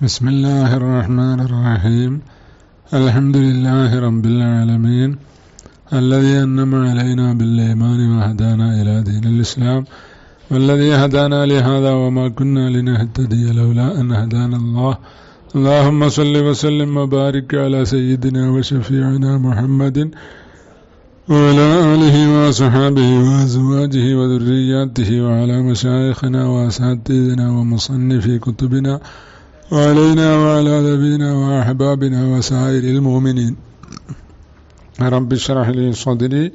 بسم الله الرحمن الرحيم الحمد لله رب العالمين الذي أنعم علينا بالإيمان وهدانا إلى دين الإسلام والذي هدانا لهذا وما كنا لنهتدي لولا أن هدانا الله اللهم صل وسلم وبارك على سيدنا وشفيعنا محمد وعلى آله وصحابه وأزواجه وذرياته وعلى مشايخنا وأساتذتنا ومصنفي كتبنا وعلينا وعلى نبينا وأحبابنا وسائر المؤمنين. رب اشرح لي صدري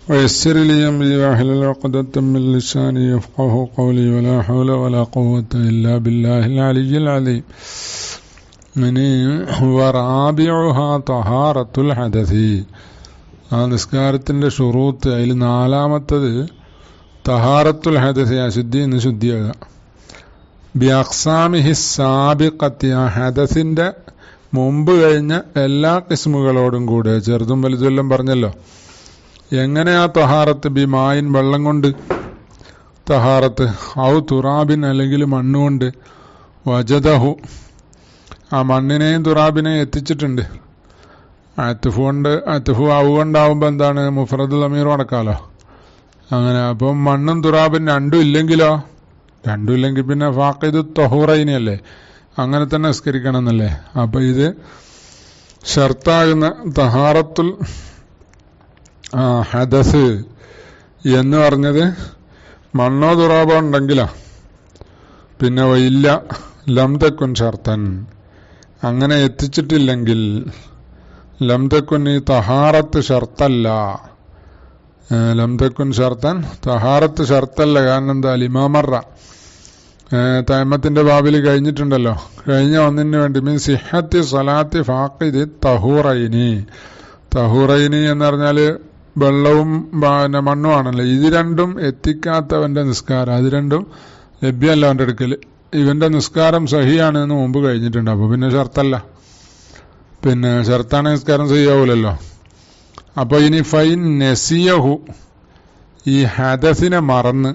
ويسر لي أمري واحلل عقدة من لساني يفقهوا قولي ولا حول ولا قوة إلا بالله العلي العظيم. ورابعها طهارة الحدث. നിസ്കാരത്തിൻ്റെ ഷുറൂത്ത് അതിൽ നാലാമത്തത് തഹാറത്തുൽ ഹദസ്, അശുദ്ധിന്ന് ശുദ്ധിയാകുക. ബിഅഖ്സാമിഹി സാബിഖത്തി, ആ ഹദസിൻ്റെ മുമ്പ് കഴിഞ്ഞ എല്ലാ കിസ്മുകളോടും കൂടെ, ചെറുതും വലുതെല്ലാം പറഞ്ഞല്ലോ. എങ്ങനെയാ തഹാറത്ത്? ബിമായിൻ, വെള്ളം കൊണ്ട് തഹാറത്ത്, ഔ തുറാബിൻ, അല്ലെങ്കിൽ മണ്ണുകൊണ്ട്, വജദഹു, ആ മണ്ണിനെയും തുറാബിനെയും എത്തിച്ചിട്ടുണ്ട്. അത്ഫു ആവുകൊണ്ടാവുമ്പോൾ എന്താണ്, മുഫ്രദുൽ അമീർ അടക്കാലോ. അങ്ങനെ അപ്പം മണ്ണും തുറാബും രണ്ടും ഇല്ലെങ്കിലോ? രണ്ടും ഇല്ലെങ്കിൽ പിന്നെ ഫാഖിദു തഹൂറൈനല്ലേ, അങ്ങനെ തന്നെ നിസ്കരിക്കണം എന്നല്ലേ. അപ്പം ഇത് ഷർത്താകുന്ന തഹാറത്തുൽ ഹദസ് എന്ന് പറഞ്ഞത് മണ്ണോ തുറാബോ ഉണ്ടെങ്കിലാ. പിന്നെ ഇല്ല ലം തക്കുൻ ഷർത്തൻ, അങ്ങനെ എത്തിച്ചിട്ടില്ലെങ്കിൽ ലം തക്കുൻ, ഈ തഹാറത്ത് ഷർത്തല്ല. ലം തക്കുൻ ഷർത്തൻ, തഹാറത്ത് ഷർത്തല്ല. കാരണം എന്താ? ലിമാമറ തൈമത്തിന്റെ ബാബിൽ കഴിഞ്ഞിട്ടുണ്ടല്ലോ, കഴിഞ്ഞ ഒന്നിന് വേണ്ടി. മീൻ സിഹത്തി സലാത്തി ഫാഖിദി തഹൂറൈനി. തഹൂറൈനി എന്ന് പറഞ്ഞാൽ വെള്ളവും പിന്നെ മണ്ണുമാണല്ലോ. ഇത് രണ്ടും എത്തിക്കാത്തവന്റെ നിസ്കാരം, അത് രണ്ടും ലഭ്യമല്ല അവന്റെ അടുക്കൽ. ഇവന്റെ നിസ്കാരം സഹിയാണ് എന്ന് മുമ്പ് കഴിഞ്ഞിട്ടുണ്ട്. അപ്പൊ പിന്നെ ഷർത്തല്ല. പിന്നെ ഷർത്താന നിസ്കാരം ചെയ്യാവൂലല്ലോ. അപ്പൊ ഇനി ഫൈൻ നസിയഹു, ഈ ഹദസിനെ മറന്ന്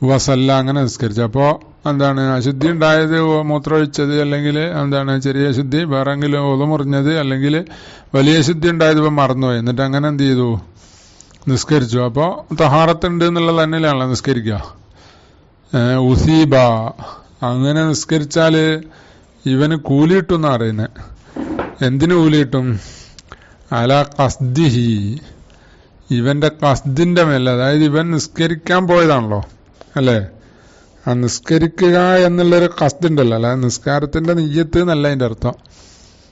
വസല്ല, അങ്ങനെ നിസ്കരിച്ചു. അപ്പോൾ എന്താണ് അശുദ്ധി ഉണ്ടായത്? മൂത്രമൊഴിച്ചത്, അല്ലെങ്കിൽ എന്താണ് ചെറിയ ശുദ്ധി, വേറെങ്കിലും ഒതുമുറിഞ്ഞത്, അല്ലെങ്കിൽ വലിയ ശുദ്ധി ഉണ്ടായത് ഇപ്പം മറന്നുപോയി. എന്നിട്ട് അങ്ങനെ എന്ത് ചെയ്തു? നിസ്കരിച്ചു. അപ്പോൾ തഹാറത്തുണ്ട് എന്നുള്ളത് തന്നെയാണല്ലോ നിസ്കരിക്കുക. ഉസീബ, അങ്ങനെ നിസ്കരിച്ചാൽ ഇവന് കൂലിയിട്ടു എന്നാ പറയുന്നത്. എന്തിനു കൂലിയിട്ടും? അല ഖസ്ദിഹി, ഇവന്റെ ഖസ്ദിന്റെ മേലെ. അതായത് ഇവൻ നിസ്കരിക്കാൻ പോയതാണല്ലോ അല്ലേ. ആ നിസ്കരിക്കുക എന്നുള്ളൊരു ഖസ്ദ് ഉണ്ടല്ലോ, അല്ല നിസ്കാരത്തിന്റെ നിയ്യത്ത് എന്നല്ല അതിന്റെ അർത്ഥം.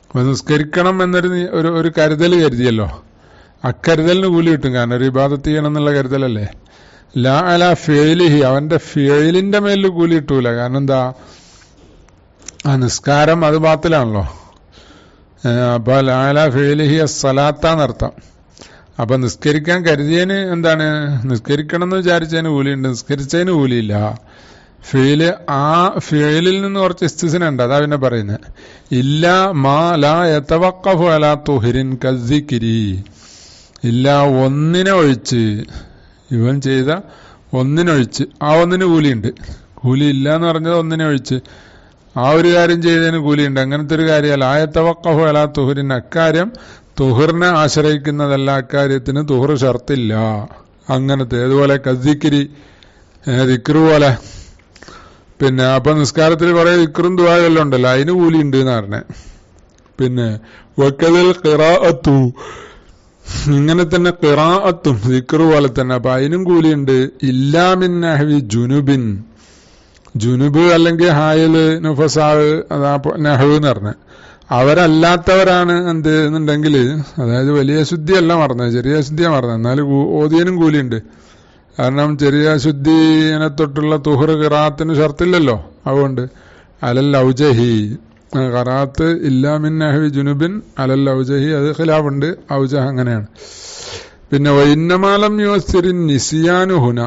അപ്പൊ നിസ്കരിക്കണം എന്നൊരു ഒരു കരുതൽ കരുതിയല്ലോ, അക്കരുതലിന് കൂലി കിട്ടും. കാരണം ഒരു ഇബാദത്ത് ചെയ്യണം എന്നുള്ള കരുതലല്ലേ. ലാ അല ഫേലിഹി, അവന്റെ ഫേലിന്റെ മേലിൽ കൂലി കിട്ടൂല. കാരണം എന്താ? ആ നിസ്കാരം അത് ബാത്തിലാണല്ലോ. അപ്പൊ ലാ അല ഫേലിഹി സലാത്താന്നർത്ഥം. അപ്പൊ നിസ്കരിക്കാൻ കരുതിയതിന് എന്താണ്? നിസ്കരിക്കണം എന്ന് വിചാരിച്ചതിന് കൂലിയുണ്ട്, നിസ്കരിച്ചതിന് കൂലിയില്ല. ഫേല്, ആ ഫേലിൽ നിന്ന് കുറച്ച് ഇസ്തിസ്ന, അതാ പിന്നെ പറയുന്നത്. ഇല്ല മാ ലാ യതവഖഫു അലാ തുഹ്രിൻ കദ്ദിക്രി, ഇല്ല ഒന്നിനെ ഒഴിച്ച്, ഇവൻ ചെയ്ത ഒന്നിനൊഴിച്ച്, ആ ഒന്നിന് കൂലിയുണ്ട്. കൂലി ഇല്ല എന്ന് പറഞ്ഞത് ഒന്നിനെ ഒഴിച്ച്, ആ ഒരു കാര്യം ചെയ്തതിന് കൂലിയുണ്ട്. അങ്ങനത്തെ ഒരു കാര്യമല്ല. ലാ യതവഖഫു അലാ തുഹ്രിൻ, അക്കാര്യം തുഹറിനെ ആശ്രയിക്കുന്നതല്ല, അക്കാര്യത്തിന് തുഹർ ഷർത്തില്ല. അങ്ങനത്തെ ഏതുപോലെ കദ്ദിക്രി, ദിക്റ് പോലെ. പിന്നെ അപ്പൊ നിസ്കാരത്തിൽ കുറെ ദിക്റും ദുആയെല്ലാം ഉണ്ടല്ലോ, അതിന് കൂലിയുണ്ട് എന്ന് പറഞ്ഞേ. പിന്നെ വക്കദിൽ ഖിറാഅത്തു, ഇങ്ങനെ തന്നെ ഖിറാഅത്തും ദിക്റ് പോലെ തന്നെ, അപ്പൊ അതിനും കൂലിയുണ്ട്. ഇല്ലാ മിൻ നഹ്വി ജുനുബിൻ, ജുനുബ് അല്ലെങ്കിൽ ഹായല് നുഫസാവ്, അതാ നഹ്വ് എന്ന് പറഞ്ഞ അവരല്ലാത്തവരാണ് എന്ത് എന്നുണ്ടെങ്കിൽ, അതായത് വലിയ ശുദ്ധിയല്ല മറന്നത്, ചെറിയ ശുദ്ധിയാണ് മറന്നത്, എന്നാലും ഓതിയനും കൂലിയുണ്ട്. കാരണം ചെറിയ ശുദ്ധിനെ തൊട്ടുള്ള തുഹർ ഖിറാഅത്തിന് ഷർത്തില്ലല്ലോ. അതുകൊണ്ട് അലൽ ഔജഹി, ഖിറാഅത്ത് ഇല്ലാ മിൻ നഹ്വി ജുനുബിൻ അലൽ ഔജഹി, അത് ഖിലാഫുണ്ട്. ഔജഹ് അങ്ങനെയാണ്. പിന്നെ വഇന്നമാലം യുസിരിൻ നിസിയാനു ഹുന,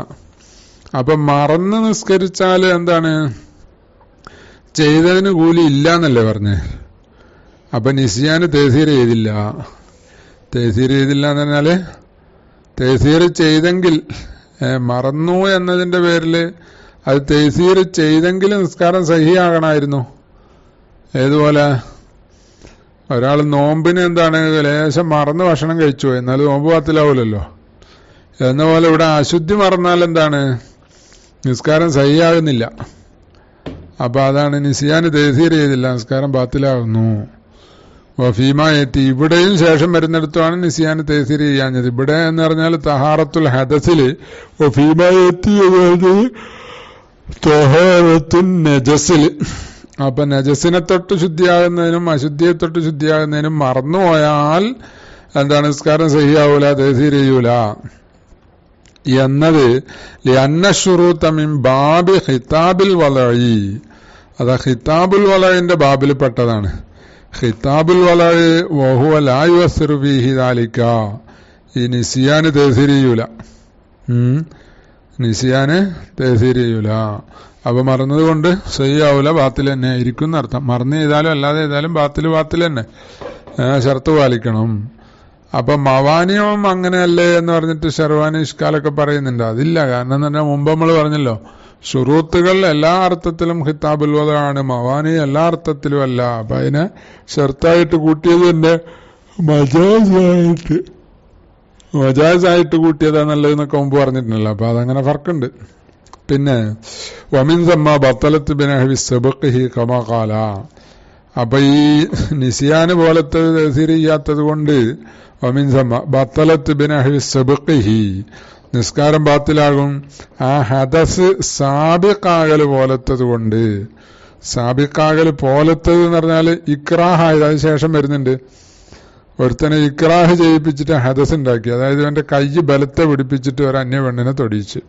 അപ്പൊ മറന്ന് നിസ്കരിച്ചാല് എന്താണ്? ചെയ്തതിന് കൂലി ഇല്ല എന്നല്ലേ പറഞ്ഞേ. അപ്പൊ നിസിയാന് തേസീർ ചെയ്തില്ല. തേസീർ ചെയ്തില്ല എന്ന് പറഞ്ഞാല് തേസീർ ചെയ്തെങ്കിൽ, മറന്നു എന്നതിന്റെ പേരിൽ അത് തേസീർ ചെയ്തെങ്കിൽ നിസ്കാരം സഹിയാകണമായിരുന്നു. ഏതുപോലെ ഒരാൾ നോമ്പിന് എന്താണ് ലേശം മറന്ന് ഭക്ഷണം കഴിച്ചു എന്നാലും നോമ്പ് ബാത്തിലാവൂലല്ലോ. എന്ന പോലെ ഇവിടെ അശുദ്ധി മറന്നാൽ എന്താണ് നിസ്കാരം സഹിയാകുന്നില്ല. അപ്പൊ അതാണ് നിസിയാന് തേസീർ ചെയ്തില്ല, നിസ്കാരം ബാത്തിലാകുന്നു. വഫീമായെത്തി ഇവിടെയും ശേഷം വരുന്നിടത്തുമാണ് നിസിയാന് തേസീർ ചെയ്യാഞ്ഞത്. ഇവിടെ എന്ന് പറഞ്ഞാൽ തഹാറത്തുൽ ഹദസില് വഫീമായെത്തി തഹാറത്തുൽ നജസില്. അപ്പൊ നജസിനെ തൊട്ട് ശുദ്ധിയാകുന്നതിനും അശുദ്ധിയെ തൊട്ട് ശുദ്ധിയാകുന്നതിനും മറന്നുപോയാൽ എന്താണ് നിസ്കാരം സഹിയാവൂല, തേസീർ ചെയ്യൂല എന്നത് ലിഅന്ന ശുറൂത മിൻ ബാബി ഖിതാബിൽ വളഇ. അത് ഖിതാബുൽ വളഇന്റെ ബാബിൽ പെട്ടതാണ്. ഖിതാബുൽ വളഇ വഹുവ ലാ യുഅസ്സിറു ഫീഹി ദാലിക. ഈ നിസിയാന് തേസീർ ചെയ്യൂല, നിസിയാന് തേസീർ ചെയ്യൂല. അപ്പൊ മറന്നതുകൊണ്ട് സഹിയാവൂല, ബാത്തിൽ തന്നെ ആയിരിക്കും എന്നർത്ഥം. മറന്നു ചെയ്താലും അല്ലാതെ ചെയ്താലും ബാത്തിൽ തന്നെ ഷർത്ത് പാലിക്കണം. അപ്പൊ മവാനിയും അങ്ങനെയല്ലേ എന്ന് പറഞ്ഞിട്ട് ഷെർവാനി ഇഷ്കാലൊക്കെ പറയുന്നുണ്ട്. അതില്ല. കാരണം എന്ന് പറഞ്ഞാൽ മുമ്പ് നമ്മൾ പറഞ്ഞല്ലോ, ഷുറൂത്തുകൾ എല്ലാ അർത്ഥത്തിലും ഖിതാബുൽ വദഅാണ്, മവാനി എല്ലാ അർത്ഥത്തിലും അല്ല. അപ്പൊ അതിനെ ഷർത്തായിട്ട് കൂട്ടിയത് തന്നെ മജാസായിട്ട് കൂട്ടിയതാന്നുള്ളതെന്നൊക്കെ മുമ്പ് പറഞ്ഞിട്ടുണ്ടല്ലോ. അപ്പൊ അതങ്ങനെ ഫർക്കുണ്ട്. പിന്നെ വമിൻ സമ്മ ബത്തലത്ത് ബിനഹ്വി സബഖിഹി കമാ ഖാല. അപ്പൊ ഈ നിസിയാന് പോലത്തെ തഫ്സീർ ചെയ്യാത്തത് കൊണ്ട് വമിൻ സമ്മ ബത്തലത്ത് ബിനഹ്വി സബഖിഹി, നിസ്കാരം ബാത്തിലാകും ആ ഹദസ് സാബിഖാകല് പോലത്തത് കൊണ്ട്. സാബിഖാകല് പോലത്തത് എന്ന് പറഞ്ഞാൽ ഇക്രാഹായത്, അതിന് ശേഷം വരുന്നുണ്ട്. ഒരുത്തനെ ഇക്രാഹ് ചെയ്യിപ്പിച്ചിട്ട് ഹദസ് ഉണ്ടാക്കി, അതായത് ഇവന്റെ കൈ ബലത്തെ പിടിപ്പിച്ചിട്ട് ഒരു അന്യ പെണ്ണിനെ തൊടിയിച്ച്,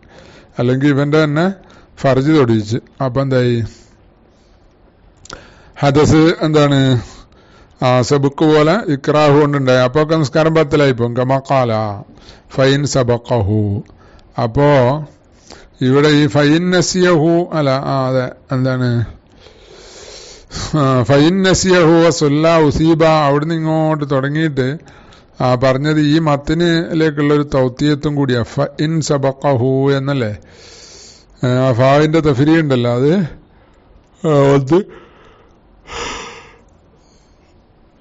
അല്ലെങ്കിൽ ഇവന്റെ തന്നെ ഫർജ് തൊടിയിച്ച്. അപ്പൊ എന്തായി? ഹദസ് എന്താണ്? സബുക്ക് പോലെ ഇക്രാഹു കൊണ്ടുണ്ടായി. അപ്പൊ നിസ്കാരം ബാത്തിലായിപ്പോ കമഖാല ഫൈൻ സബഖഹു. അപ്പോ ഇവിടെ ഈ ഫൈൻ നസിയഹു അല്ല, അതെ, എന്താണ് ഫൈൻ നസിയഹു വസുല്ല ഉസീബ, അവിടുന്ന് ഇങ്ങോട്ട് തുടങ്ങിയിട്ട് പറഞ്ഞത് ഈ മത്തിനിലേക്കുള്ള ഒരു തൗത്തിയത്തും കൂടിയാ. ഫൈൻ സബഖഹു എന്നല്ലേ ഫാവിന്റെ തഫ്രീ ഉണ്ടല്ലോ, അത് ഒന്ന്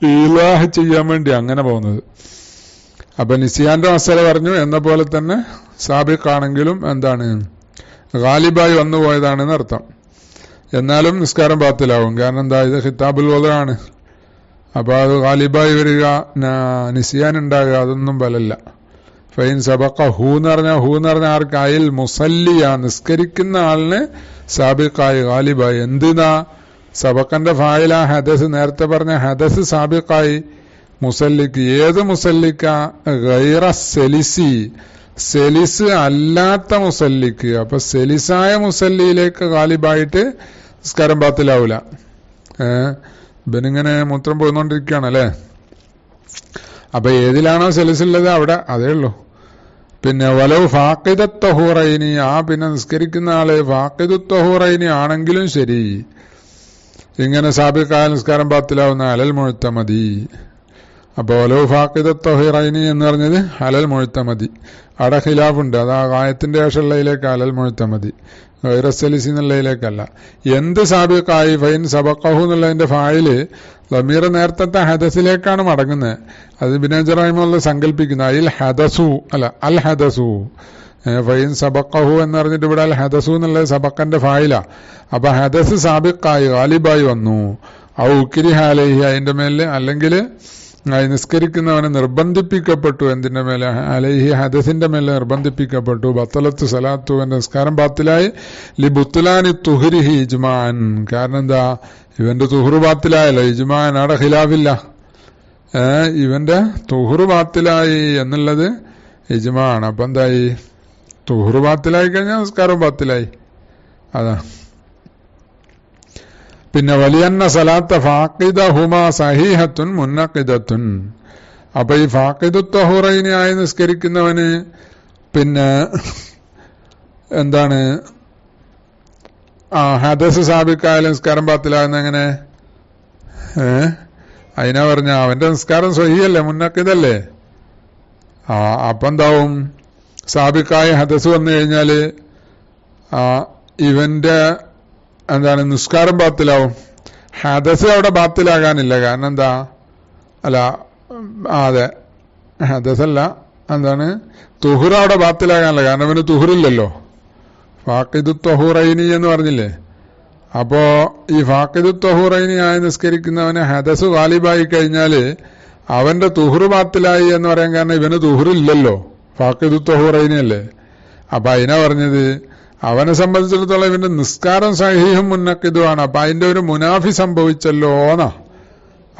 ഈലാഹ് ചെയ്യാൻ വേണ്ടി അങ്ങനെ പോകുന്നത്. അപ്പൊ നിസിയാന്റെ മസല പറഞ്ഞു എന്ന പോലെ തന്നെ സാബിഖാണെങ്കിലും എന്താണ് ഗാലിബായി വന്നു പോയതാണെന്ന് അർത്ഥം. എന്നാലും നിസ്കാരം ബാത്തിലാവും. കാരണം എന്താ? ഇത് ഖിതാബുൽ വദഅാണ്. അപ്പൊ അത് ഗാലിബായി വരിക, നിസിയാൻ ഉണ്ടാകുക, അതൊന്നും ബലല്ല. ഫൈൻ സബഖ ഹൂ എന്ന് പറഞ്ഞാൽ ആർക്കായിൽ മുസല്ലിയ, നിസ്കരിക്കുന്ന ആളിന് സാബിഖായി ഗാലിബായി. എന്തിനാ? സബക്കന്റെ ഫായില ഹദസ്, നേരത്തെ പറഞ്ഞ ഹദസ് സാബിഖായി മുസല്ലിക്ക്. ഏത് മുസല്ലിക്ക? ഗൈറ സെലിസി, സെലിസ് അല്ലാത്ത മുസല്ലിക്ക്. അപ്പൊ സെലിസായ മുസല്ലിയിലേക്ക് ഗാലിബായിട്ട് നിസ്കാരം ബാത്തിലാവൂല. ഇവനിങ്ങനെ മൂത്രം പോയിക്കൊണ്ടിരിക്കുകയാണല്ലേ. അപ്പൊ ഏതിലാണോ സെലിസുള്ളത് അവിടെ അതേ ഉള്ളൂ. പിന്നെ വലവ് ഫാഖിദത്തഹൂറൈനി, പിന്നെ നിസ്കരിക്കുന്ന ആള് ഫാഖിദുത്തഹൂറൈനി ആണെങ്കിലും ശരി, ഇങ്ങനെ സാബിഖായ നിസ്കാരം ബാത്തിലാവുന്ന അലൽ മുഅ്തമദി. അപ്പൊ വലവ് ഫാഖിദത്തഹൂറൈനി എന്ന് പറഞ്ഞത് അലൽ മുഅ്തമദി. അവിടെ ഖിലാഫുണ്ട്. അത് ആ ആയത്തിന്റെ ശേഷമുള്ളതിലേക്ക് അലൽ മുഅ്തമദി, ഗൈറസലിസി എന്നുള്ളതിലേക്കല്ല. എന്ത് സാബിഖായി ഫൈൻ സബഖഹു എന്നുള്ളതിന്റെ ഫായില് ലമീർ നേരത്തെ ഹദസിലേക്കാണ് മടങ്ങുന്നത്. അത് ഇബ്നു റഹിമഹുള്ള സങ്കല്പിക്കുന്നത് അൽ ഹദസു അല്ല അൽ ഹദസു. ഫൈൻ സബഖഹു എന്ന് പറഞ്ഞിട്ട് ഇവിടെ അൽ ഹദസു എന്നുള്ളത് സബഖന്റെ ഫായില. അപ്പൊ ഹദസ് സാബിഖായി ഗാലിബായി വന്നു. ഔ ഉക്രിഹ അലൈഹി, അതിന്റെ മേലെ, അല്ലെങ്കിൽ നിസ്കരിക്കുന്നവനെ നിർബന്ധിപ്പിക്കപ്പെട്ടു. എന്തിന്റെ മേലെ? അലൈഹി, ഹദസിന്റെ മേലെ നിർബന്ധിപ്പിക്കപ്പെട്ടു. ബത്തലത്ത് സലാത്തു, എന്റെ നിസ്കാരം ബാത്തിലായി. ലി ബുത്ലാനി തുഹ്രിഹി ഇജ്മാൻ, കാരണം എന്താ? ഇവന്റെ തുഹ്റു ബാത്തിലായല്ലോ, ഇജ്മാൻ. അവിടെ ഖിലാഫില്ല. ഇവന്റെ തുഹ്റു ബാത്തിലായി എന്നുള്ളത് ഇജ്മാണ്. അപ്പൊ എന്തായി? തുഹ്റു ബാത്തിലായി കഴിഞ്ഞാൽ നിസ്കാരം ബാത്തിലായി. അതാ. പിന്നെ വലിയന്ന സലാത്ത ഫാഖിദഹുമാ സഹീഹത്തുൻ മുന്നഖിദത്തുൻ. അപ്പൊ ഈ ഫാഖിദു തഹൂറൈനി ആയി നിസ്കരിക്കുന്നവന് പിന്നെ എന്താണ്? ഹദസ് സാബിഖായ നിസ്കാരം ബാത്തിലാകുന്ന എങ്ങനെ? അതിനാ പറഞ്ഞ അവന്റെ നിസ്കാരം സ്വഹീഹല്ലേ, മുന്നഖിദല്ലേ. അപ്പൊ എന്താവും? സാബിഖായ ഹദസ് വന്നു കഴിഞ്ഞാല് ഇവന്റെ എന്താണ്? നിസ്കാരം ബാത്തിലാവും. ഹദസ് അവിടെ ബാത്തിലാകാനില്ല. കാരണം എന്താ? അല്ല, അതെ, ഹദസല്ല, എന്താണ്, തുഹുർ അവിടെ ബാത്തിലാകാനില്ല. കാരണം അവന് തുഹുറില്ലല്ലോ. ഫാഖിദു തഹൂറൈനി എന്ന് പറഞ്ഞില്ലേ? അപ്പോ ഈ ഫാഖിദു തഹൂറൈനി ആയി നിസ്കരിക്കുന്നവന് ഹദസ് ഗാലിബായി കഴിഞ്ഞാല് അവന്റെ തുഹുറ് ബാത്തിലായി എന്ന് പറയാൻ കാരണം ഇവന് തുഹുറില്ലല്ലോ, ഫാഖിദു തഹൂറൈനി അല്ലേ. അപ്പൊ അതിനാ പറഞ്ഞത് അവനെ സംബന്ധിച്ചിടത്തോളം ഇവന്റെ നിസ്കാരം സഹീഹും മുന്നക്കിതുമാണ്. അപ്പൊ അതിന്റെ ഒരു മുനാഫി സംഭവിച്ചല്ലോ എന്നാ.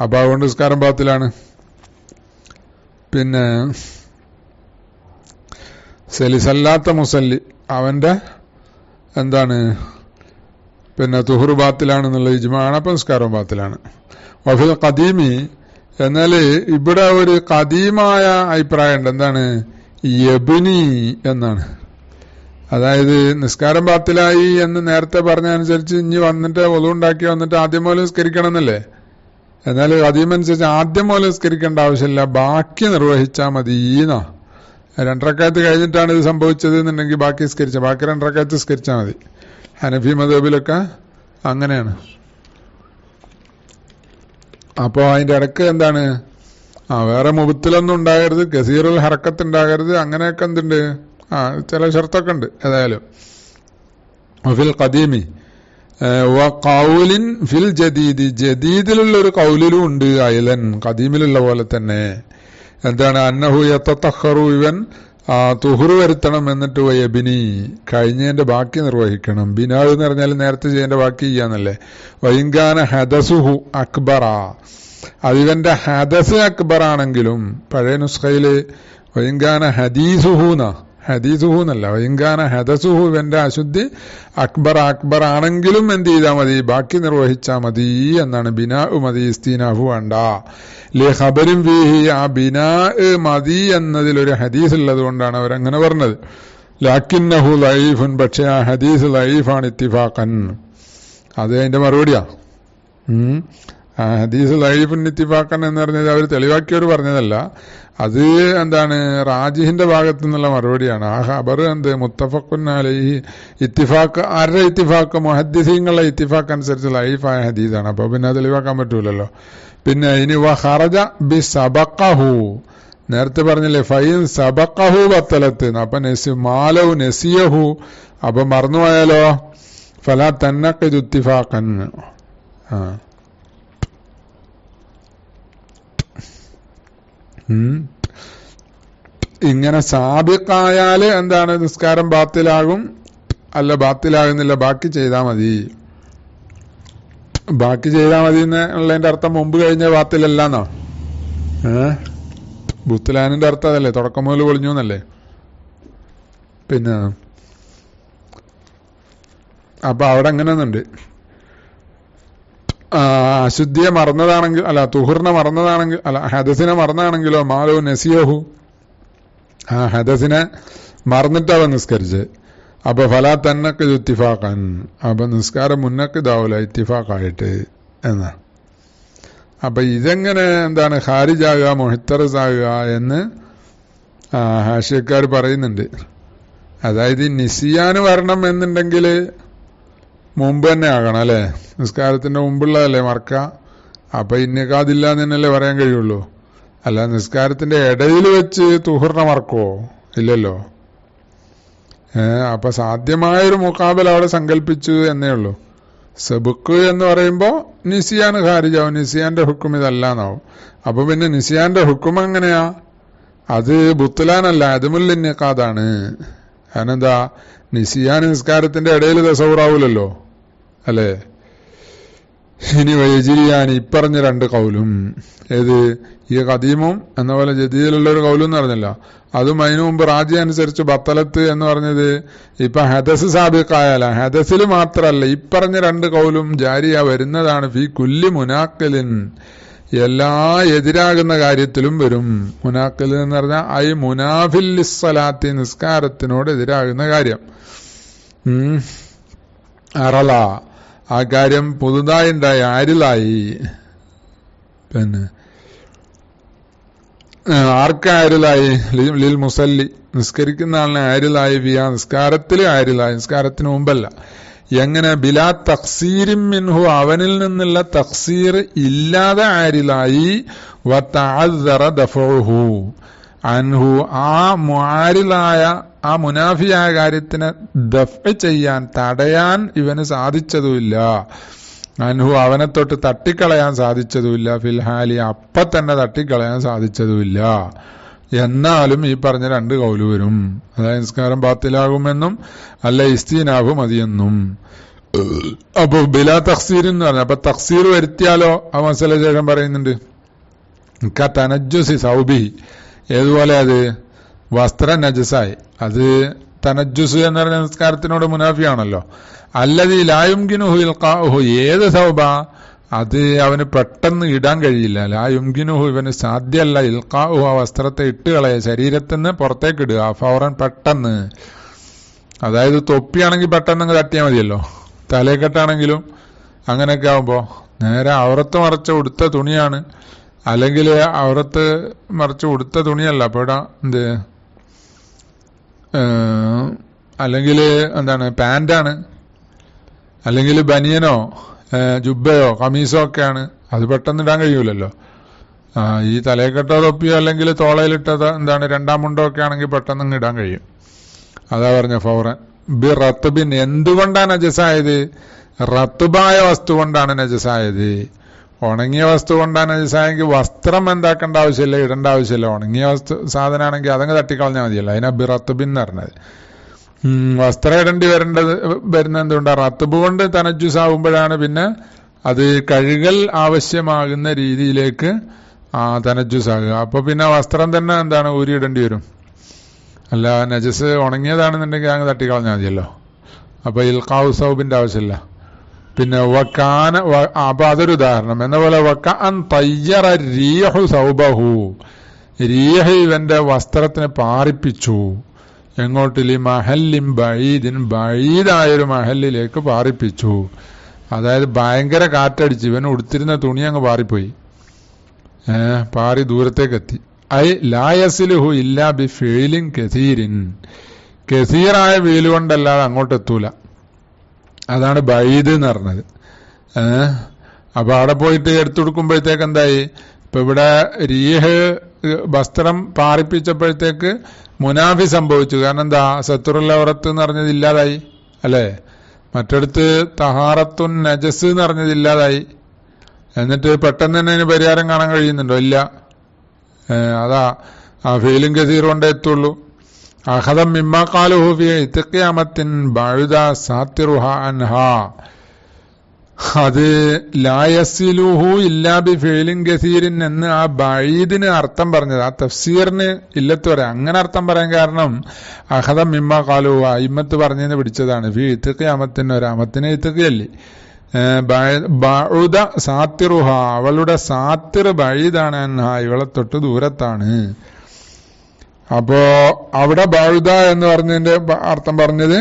അപ്പൊ അതുകൊണ്ട് നിസ്കാരം ബാത്തിലാണ്. പിന്നെ സലിസല്ലാത്ത മുസല്ലി അവന്റെ എന്താണ്, പിന്നെ തുഹുർ ബാത്തിലാണെന്നുള്ള ഇജ്മാണ്. അപ്പൊ നിസ്കാരം ബാത്തിലാണ്. വഫിൽ ഖദീമി, എന്നാല് ഇവിടെ ഒരു ഖദീമായ അഭിപ്രായം ഉണ്ട്. എന്താണ്? യബ്നി എന്നാണ്. അതായത് നിസ്കാരം ബാത്തിലായി എന്ന് നേരത്തെ പറഞ്ഞ അനുസരിച്ച് ഇനി വന്നിട്ട് ഒളുണ്ടാക്കി വന്നിട്ട് ആദ്യം പോലെ നിസ്കരിക്കണം എന്നല്ലേ. എന്നാൽ ഖദീമനുസരിച്ച് ആദ്യം പോലെ നിസ്കരിക്കേണ്ട ആവശ്യമില്ല, ബാക്കി നിർവഹിച്ചാൽ മതിയെന്നാ. 2 റക്അത്ത് കഴിഞ്ഞിട്ടാണ് ഇത് സംഭവിച്ചത് എന്നുണ്ടെങ്കിൽ ബാക്കി 2 റക്അത്ത് നിസ്കരിച്ചാൽ മതി. ഹനഫി മദ്ഹബിലൊക്കെ അങ്ങനെയാണ്. അപ്പോൾ അതിന്റെ ഇടക്ക് എന്താണ്, വേറെ മുബത്തിലൊന്നും ഉണ്ടാകരുത്, കസീറുൽ ഹറക്കത്ത് ഉണ്ടാകരുത്, അങ്ങനെയൊക്കെ എന്തുണ്ട്, ചില ഷർത്തൊക്കെ ഉണ്ട്. ഏതായാലും ഫിൽ ഖദീമി ഖൗലിൻ ഫിൽ ജദീദി, ജദീദിലുള്ള ഒരു ഖൗലിലും ഉണ്ട് അയലൻ ഖദീമിലുള്ള പോലെ തന്നെ. എന്താണ്? അന്നഹു യതതഖറു, ഇവൻ തുഹുറ് വരുത്തണം, എന്നിട്ട് വയബിനി, കഴിഞ്ഞതിന്റെ ബാക്കി നിർവഹിക്കണം. ബിനാ എന്ന് പറഞ്ഞാൽ നേരത്തെ ചെയ്യേണ്ട ബാക്കി ചെയ്യാന്നല്ലേ. വൈങ്കാന ഹദസുഹു അക്ബറ, അതിവന്റെ ഹദസ് അക്ബർ ആണെങ്കിലും, പഴയ നുസ്ഖയില് വൈങ്കാന ഹദീസുഹു എന്നല്ല, വൈങ്കാന ഹദസുഹു, ഇവന്റെ അശുദ്ധി അക്ബർ ആണെങ്കിലും എന്ത് ചെയ്താൽ മതി, ബാക്കി നിർവഹിച്ചാൽ മതി എന്നാണ്. ബിനാ മതി, ഇസ്തീനാഹു വേണ്ട. ലേ ഖബരിൻ ഫീഹി, ആ ബിനാ മതി എന്നതിലൊരു ഹദീസ് ഉള്ളത് കൊണ്ടാണ് അവരങ്ങനെ പറഞ്ഞത്. ലാക്കിന്നഹു ലഈഫുൻ, പക്ഷേ ആ ഹദീസ് ലഈഫാണ് ഇത്തിഫാഖൻ. അത് അതിന്റെ മറുപടിയാ. ഹദീസ് ലഈഫുൻ ഇത്തിഫാഖൻ എന്ന് പറഞ്ഞത് അവർ തെളിവാക്കിയവർ പറഞ്ഞതല്ല. അത് എന്താണ്, റാജിഹിന്റെ ഭാഗത്തു നിന്നുള്ള മറുപടിയാണ്. ആ ഖബർ എന്ത് മുത്തഫഖുൻ അലൈഹി, ഇത്തിഫാഖ്, ആരുടെ ഇത്തിഫാഖ്? മുഹദ്ദിസീങ്ങളുടെ ഇത്തിഫാഖ് അനുസരിച്ച് ലഈഫായ ഹദീസാണ്. അപ്പൊ പിന്നെ അത് തെളിവാക്കാൻ പറ്റൂലല്ലോ. പിന്നെ ഇനി വഖറജ ബി സബഖഹു, നേരത്തെ പറഞ്ഞില്ലേ ഫൈൻ സബഖഹു ബത്തലത്ത്, അപ്പൊ മാലു നസിയഹു, അപ്പൊ മറന്നുപോയാലോ, ഫലാ തന്നഖിദു ഇത്തിഫാഖൻ. ഇങ്ങനെ സാബിഖായാല് എന്താണ്, നിസ്കാരം ബാത്തിലാകും. അല്ല, ബാത്തിലാകുന്നില്ല, ബാക്കി ചെയ്താൽ മതി. ബാക്കി ചെയ്താൽ മതി എന്നുള്ളതിന്റെ അർത്ഥം മുമ്പ് കഴിഞ്ഞ ബാത്തിലല്ലാന്നോ? ബുത്തലാനിന്റെ അർത്ഥം അതല്ലേ, തുടക്കം മുതൽ പൊളിഞ്ഞു എന്നല്ലേ. പിന്നെ അപ്പൊ അവിടെ അങ്ങനെ ഒന്നുണ്ട്. അശുദ്ധിയെ മറന്നതാണെങ്കിൽ, അല്ല തുഹുറിനെ മറന്നതാണെങ്കിൽ, അല്ല ഹദസിനെ മറന്നതാണെങ്കിലോ, മാലോ നസിയഹു, ആ ഹദസിനെ മറന്നിട്ടവൻ നിസ്കരിച്ച്. അപ്പൊ ഫലാ തന്നക്ക് ഇത്തിഫാഖൻ, അപ്പൊ നിസ്കാരം മുന്നക്ക് ഇതാവൂല ഇത്തിഫാഖായിട്ട് എന്നാ. അപ്പൊ ഇതെങ്ങനെ എന്താണ് ഖാരിജാകുക, മുഹ്തറസാകുക എന്ന് ഹാഷിയക്കാർ പറയുന്നുണ്ട്. അതായത് നിസിയാന് വരണം എന്നുണ്ടെങ്കിൽ മുമ്പ് തന്നെ ആകണം അല്ലെ, നിസ്കാരത്തിന്റെ മുമ്പുള്ളതല്ലേ മറക്ക. അപ്പൊ ഇന്നക്കാതില്ല എന്ന് തന്നെയല്ലേ പറയാൻ കഴിയുള്ളൂ. അല്ല നിസ്കാരത്തിന്റെ ഇടയിൽ വെച്ച് തുഹറിനെ മറക്കുവോ? ഇല്ലല്ലോ. അപ്പൊ സാധ്യമായൊരു മുഖാബല അവിടെ സങ്കല്പിച്ചു എന്നേ ഉള്ളൂ. സബുക്ക് എന്ന് പറയുമ്പോ നിസിയാൻ ഖാരിജാവും, നിസിയാന്റെ ഹുക്കും ഇതല്ലാന്നാവും. അപ്പൊ പിന്നെ നിസിയാന്റെ ഹുക്കും എങ്ങനെയാ? അത് ബുത്തലാനല്ല, അതുമുല്ലിന്നക്കാതാണ്. അതിനെന്താ, നിസിയാൻ നിസ്കാരത്തിന്റെ ഇടയിൽ തസൗറാവൂലല്ലോ അല്ലേ. ഇനി വയജിരിയാൻ ഇപ്പറഞ്ഞ 2 കൗലും, ഏത് ഈ ഖദീമും എന്ന പോലെ ജദീദിലുള്ള ഒരു കൗലും എന്ന് പറഞ്ഞല്ലോ, അതും അതിനു മുമ്പ് റാജി അനുസരിച്ച് ബത്തലത്ത് എന്ന് പറഞ്ഞത് ഇപ്പൊ ഹദസ് സാബിഖായാല, ഹദസിൽ മാത്രല്ല ഇപ്പറഞ്ഞ 2 കൗലും ജാരിയ വരുന്നതാണ്. ഫീ കുല്ലി മുനാക്കിലിൻ, എല്ലാ എതിരാകുന്ന കാര്യത്തിലും വരും. മുനാക്കിൽ എന്ന് പറഞ്ഞാൽ ഐ മുനാഫിൽ ലിസ്സലാത്തി, നിസ്കാരത്തിനോട് എതിരാകുന്ന കാര്യം. അറല, ആ കാര്യം പുതുതായി ഉണ്ടായി, ആരിലായി. പിന്നെ ആർക്ക് ആരിലായി? ലിൽ മുസല്ലി, നിസ്കരിക്കുന്ന ആളിനെ ആരിലായി. വിയ, നിസ്കാരത്തിൽ ആരിലായി, നിസ്കാരത്തിന് മുമ്പല്ല. എങ്ങനെ ബിലാ തഖ്സീരിൻ മിൻഹു അവനിൽ നിന്നുള്ള തഖ്സീർ ഇല്ലാതെ ആരിലായി വതഅസ്സറ ദഫഉഹു അൻഹു ആ മുആരിലായ ആ മുനാഫിയായ കാര്യത്തിനെ ദഫ് ചെയ്യാൻ തടയാൻ ഇവന് സാധിച്ചതുമില്ല. അൻഹു അവനെ തൊട്ട് തട്ടിക്കളയാൻ സാധിച്ചതുമില്ല. ഫിൽഹാലി അപ്പ തന്നെ തട്ടിക്കളയാൻ സാധിച്ചതുമില്ല. എന്നാലും ഈ പറഞ്ഞ രണ്ട് കൗല് വരും. അതായത് നിസ്കാരം ബാത്തിലാകുമെന്നും അല്ല ഇസ്തീനാബ് മതിയെന്നും. അപ്പൊ ബിലാ തഖ്സീർ എന്ന് പറഞ്ഞു. അപ്പൊ തഖ്സീർ വരുത്തിയാലോ ആ മസല ശേഷം പറയുന്നുണ്ട്. തനജ്ജുസി സൗബി ഏതുപോലെ അത് വസ്ത്ര നജസായി അത് തനജ്ജുസ് എന്ന് പറഞ്ഞ നിസ്കാരത്തിനോട് മുനാഫിയാണല്ലോ. അല്ലദീ ലാ യുംകിനുഹു ഇൽഖാഉഹു ഏത് സൗബ അത് അവന് പെട്ടെന്ന് ഇടാൻ കഴിയില്ല. ലാ യുംകിനുഹു ഇവന് സാധ്യമല്ല ഇൽഖാഉഹു ആ വസ്ത്രത്തെ ഇട്ട് കളയുക ശരീരത്തിൽ നിന്ന് പുറത്തേക്ക് ഇടുക ഫൗറൻ പെട്ടെന്ന്. അതായത് തൊപ്പിയാണെങ്കിൽ പെട്ടെന്ന് തട്ടിയാൽ മതിയല്ലോ. തലയെക്കെട്ടാണെങ്കിലും അങ്ങനെയൊക്കെ ആവുമ്പോ നേരെ ഔറത്ത് മറച്ച് ഉടുത്ത തുണിയാണ് അല്ലെങ്കിൽ ഔറത്ത് മറച്ച് ഉടുത്ത തുണിയല്ല അപ്പൊ ഇവിടെ എന്ത് അല്ലെങ്കിൽ എന്താണ് പാന്റാണ് അല്ലെങ്കിൽ ബനിയനോ ജുബയോ കമീസോ ഒക്കെയാണ് അത് പെട്ടെന്ന് ഇടാൻ കഴിയൂലല്ലോ. ഈ തലയെക്കെട്ടോ തൊപ്പിയോ അല്ലെങ്കിൽ തോളയിലിട്ടത് എന്താണ് രണ്ടാം മുണ്ടോ ഒക്കെ ആണെങ്കിൽ പെട്ടെന്ന് ഇടാൻ കഴിയും. അതാ പറഞ്ഞ ഫൗറൻ ബി റത്തുബിൻ എന്തുകൊണ്ടാണ് നജസായത്? റത്തുബായ വസ്തു കൊണ്ടാണ് നജസായത്. ഉണങ്ങിയ വസ്തു കൊണ്ടാണ് നജസായെങ്കിൽ വസ്ത്രം എന്താക്കേണ്ട ആവശ്യമില്ല, ഇടേണ്ട ആവശ്യമില്ല. ഉണങ്ങിയ വസ്തു സാധനമാണെങ്കിൽ അതങ്ങ് തട്ടിക്കളഞ്ഞാൽ മതിയല്ലോ. അതിനാ ബി റത്തുബിൻ എന്ന് പറഞ്ഞത്. വസ്ത്രം ഇടേണ്ടി വരുന്ന എന്തുകൊണ്ടാണ്? റത്തുബ് കൊണ്ട് തനജ്ജുസാവുമ്പോഴാണ് പിന്നെ അത് കഴുകൽ ആവശ്യമാകുന്ന രീതിയിലേക്ക് തനജ്ജുസാകുക. അപ്പൊ പിന്നെ വസ്ത്രം തന്നെ എന്താണ് ഊരിയിടേണ്ടി വരും. അല്ല നജസ് ഉണങ്ങിയതാണെന്നുണ്ടെങ്കിൽ അങ്ങ് തട്ടിക്കളഞ്ഞാൽ മതിയല്ലോ. അപ്പൊ ഇൽഖാഉ സൗബിന്റെ ആവശ്യമില്ല. പിന്നെ വക്കാന അപ്പൊ അതൊരു ഉദാഹരണം. എന്ന പോലെ വക്കാൻ തയ്യറ റീഹു സൗബഹു റീഹ് ഇവന്റെ വസ്ത്രത്തിനെ പാറിപ്പിച്ചു. എങ്ങോട്ടിൽ മഹല്ലിൻ ബഈദിൻ ബഈദായൊരു മഹല്ലിലേക്ക് പാറിപ്പിച്ചു. അതായത് ഭയങ്കര കാറ്റടിച്ച് ഇവൻ ഉടുത്തിരുന്ന തുണി അങ്ങ് പാറിപ്പോയി, പാറി ദൂരത്തേക്ക് എത്തി. ഐ ലായസിലുഹു ഇല്ലാ ബി ഫീലിൻ കസീരിൻ കസീറായ വീല് കൊണ്ടല്ലാതെ അങ്ങോട്ട് എത്തൂല. അതാണ് ബഈദ് എന്ന് പറഞ്ഞത്. അപ്പൊ അവിടെ പോയിട്ട് എടുത്തു കൊടുക്കുമ്പോഴത്തേക്ക് എന്തായി? ഇപ്പൊ ഇവിടെ റീഹ് വസ്ത്രം പാറിപ്പിച്ചപ്പോഴത്തേക്ക് മുനാഫി സംഭവിച്ചു. കാരണം എന്താ? സത്തുറുൽ ഔറത്ത് എന്ന് പറഞ്ഞത് ഇല്ലാതായി അല്ലേ? മറ്റടുത്ത് തഹാറത്തുൻ നജസ് എന്ന് പറഞ്ഞത് ഇല്ലാതായി. എന്നിട്ട് പെട്ടെന്ന് തന്നെ അതിന് പരിഹാരം കാണാൻ കഴിയുന്നുണ്ടോ? ഇല്ല. അതാ ആ ഫീലും കസീർ കൊണ്ടേ എത്തുള്ളൂ. അഖദം മിമ്മാ ഖാലുഹു ഫീ ഇത്ഖിയാമത്തിൻ ബഅദ സാത്തിറുഹ അൻഹാ അത് ലായസിലുഹു ഇല്ലാ ബി ഫീലിൻ കസീരിൻ എന്ന് ആ ബഈദിന് അർത്ഥം പറഞ്ഞത്. ആ തഫ്സീറിന് ഇല്ലത്ത് പറയാം. അങ്ങനെ അർത്ഥം പറയാൻ കാരണം അഖദം മിമ്മാ ഖാലുഹു അയിമത്ത് പറഞ്ഞതിന് പിടിച്ചതാണ്. ഫീ ഇത്ഖിയാമത്തിൻ ഒരാമത്തിന് ഇത്ഖിയല്ലേ ബഅദ സാത്തിറുഹ അവളുടെ സാത്തിർ ബഈദാണ് അൻഹാ ഇവളെ തൊട്ട് ദൂരത്താണ്. അപ്പോ അവിടെ ബഅദ എന്ന് പറഞ്ഞതിന്റെ അർത്ഥം പറഞ്ഞത്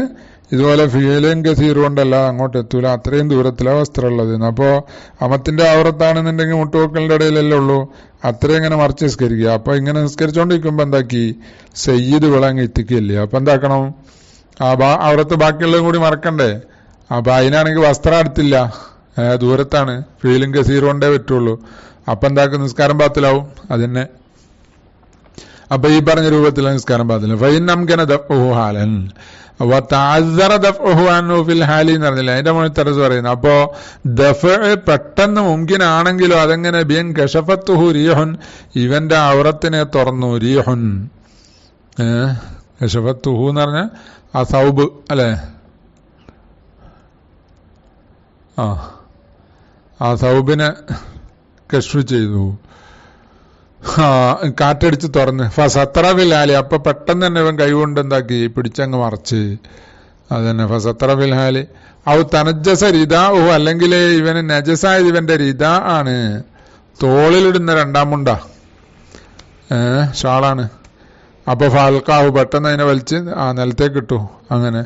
ഇതുപോലെ ഫീലും കസീർ കൊണ്ടല്ല അങ്ങോട്ട് എത്തൂല, അത്രയും ദൂരത്തിലാ വസ്ത്രം ഉള്ളത്. അപ്പോ അമത്തിന്റെ ആവറത്താണെന്നുണ്ടെങ്കിൽ മുട്ടുവക്കലിന്റെ ഇടയിലല്ലേ ഉള്ളൂ, അത്രയും ഇങ്ങനെ മറിച്ച് നിസ്കരിക്കുക. അപ്പൊ ഇങ്ങനെ നിസ്കരിച്ചോണ്ടിരിക്കുമ്പോ എന്താക്കി? സയ്യിദ് വിളങ്ങി എത്തിക്കില്ലേ. അപ്പൊ എന്താക്കണം? അവിടത്തെ ബാക്കിയുള്ളതും കൂടി മറക്കണ്ടേ? അപ്പൊ അതിനാണെങ്കിൽ വസ്ത്രം അടുത്തില്ല, ദൂരത്താണ്, ഫീലും കസീർ കൊണ്ടേ പറ്റുള്ളൂ. അപ്പൊ എന്താക്കും? നിസ്കാരം ബാത്തിലാവും. അതിനെ അപ്പൊ ഈ പറഞ്ഞ രൂപത്തിൽ നിസ്കാരം ബാത്തിലാവും. ഫൈൻ നംകന ദഫ്ഉഹു ഹാലൻ വതഅസ്സറ ദഫ്ഉഹു അൻഹു ഫിൽ ഹാലി എന്ന് പറഞ്ഞില്ല, അതിന്റെ മുകളിൽ തറസ് പറയുന്നു. അപ്പോ ദഫ് പെട്ടെന്ന് മുംകിനാണെങ്കിലോ അതെങ്ങനെ? ബിൻ കശഫത്തുഹു റീഹുൻ ഇവന്റെ ഔറത്തിനെ തുറന്നു. റീഹുൻ കശഫത്തുഹു എന്ന് പറഞ്ഞ ആ സൗബ് അല്ലെ, ആ സൗബിനെ കശ്ഫ് ചെയ്തു, കാറ്റടിച്ച് തുറന്ന് ഫസത്തറബിൽ ഹാലി. അപ്പൊ പെട്ടെന്ന് തന്നെ ഇവൻ കൈകൊണ്ട് എന്താക്കി? പിടിച്ചങ്ങ് മറച്ച്. അതന്നെ ഫസത്തറബിൽ ഹാലി. ഔ തനജ്ജസ റിദാഉ അല്ലെങ്കിൽ ഇവന് നജസായത് ഇവന്റെ റിദാ ആണ്, തോളിലിടുന്ന രണ്ടാം മുണ്ട ഷാളാണ്. അപ്പൊ ഫാൽക്കാഹു പെട്ടെന്ന് അതിനെ വലിച്ച് നിലത്തേക്ക് ഇട്ടു. അങ്ങനെ